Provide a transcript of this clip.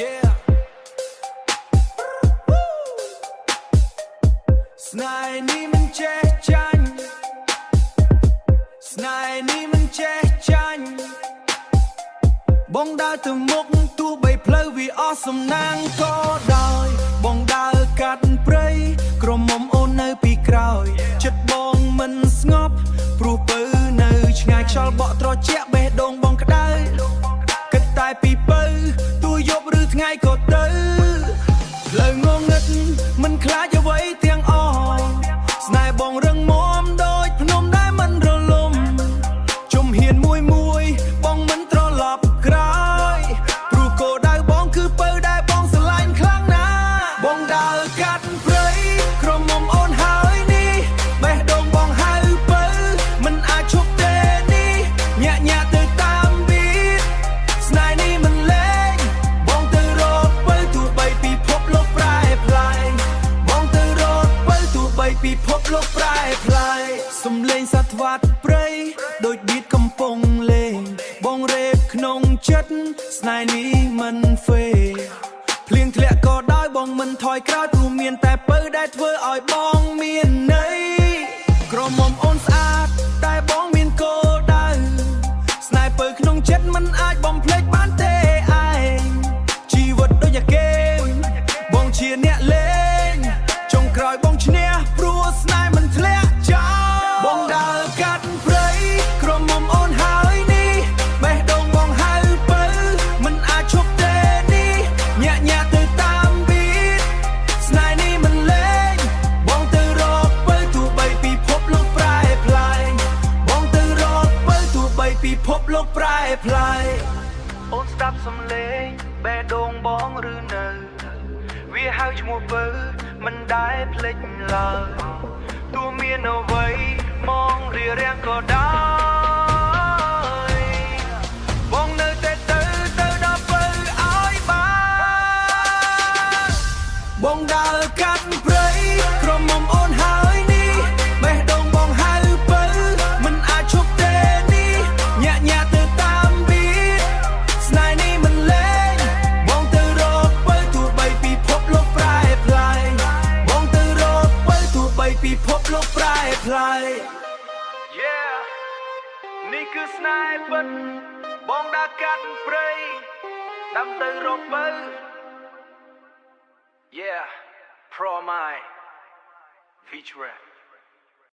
Yeah ស្នេហ៍នេះមិនចេះចាញ់ស្នេហ៍នេះមិនចេះចាញ់បងដើរទៅមុខទោះបីផ្លូវវាអស់សំណាងក៏ដោយបងដើរកាត់ព្រៃក្រមុំអូននៅពីក្រោយចិត្តបងមិនស្ងប់ព្រោះពៅនៅឆ្ងាយខ្យល់បក់ត្រជាក់បេះដូងបងក្តៅគិតតែពីពៅទោះយប់ឬថ្ងៃក៏ទៅផ្លូវងងឹតមិនខ្លាចអ្វីទាំងអស់ស្នេហ៍បងរឹងមាំដូចភ្នំដែលមិនរលំជំហានមួយបងមិនត្រឡប់ក្រោយព្រោះគោលដៅបងគឺពៅដែលបងស្រឡាញ់ខ្លាំងណាស់បងដើរកាត់ព្រៃក្រមុំអូនហើយនេះបេះដូងបងហៅពៅមិនអាចឈប់ទេនេះញាក់ញាក់ទៅតាមវាស្នេហ៍នេះមិនលែងបងទៅរកពៅទោះបីពិភពលោកប្រែប្លែកបងទៅរកពៅទោះបីពិភពលោកប្រែប្លែកសំលេងសត្វវាត់ព្រៃដូចបៀតកំពុងលេងបងរេបក្នុងចិត្តស្នេហ៍នេះមិនហ្វេភ្លៀងធ្លាក់ក៏ដោយបងមិនថយក្រោយព្រោះមានតែពៅដែលធ្វើឲ្យបងមានន័យក្រមុំអូនស្អាតតែបងមានគោលដៅស្នេហ៍ពៅក្នុងចិត្តមិនអាចបំភ្លេចបានទេឯងជីវិតដូចអាគេបងជាអ្នកលេងចុងក្រោយបងឈ្នះព្រោះស្នេហ៍មិនធ្លាក់ចោលបងដើរកាត់ព្រៃក្រមុំអូនហើយនេះបេះដូងបងហៅពៅមិនអាចឈប់ទេនេះញាក់ញាក់ទៅតាមវាស្នេហ៍នេះមិនលែងបងទៅរកពៅទោះបីពិភពលោកប្រែប្លែកបងទៅរកពៅទោះបីពិភពលោកប្រែប្លែកអូនស្ដាប់សំឡេងបេះដូងបងឬនៅវាហៅឈ្មោះពៅមិនដែលភ្លេចឡើយទោះមានអ្វីមករារាំងក៏ដោយបងនៅតែទៅដល់ពៅឲ្យបានបងដើរកាត់ព្រៃក្រមុំអូនហើយនេះបេះដូងបងហៅពៅមិនអាចឈប់ទេនេះញាក់ញាក់ទៅតាមវាស្នេហ៍នេះមិនលែងបងទៅរកពៅទោះបីពិភពលោកប្រែប្លែកបងទៅរកពៅទោះបីពិភពលោកប្រែប្លែក Yeah នេះគឺស្នេហ៍ពិតបងដើរកាត់ព្រៃដាំទៅរកពៅ Yeah Pro My Feature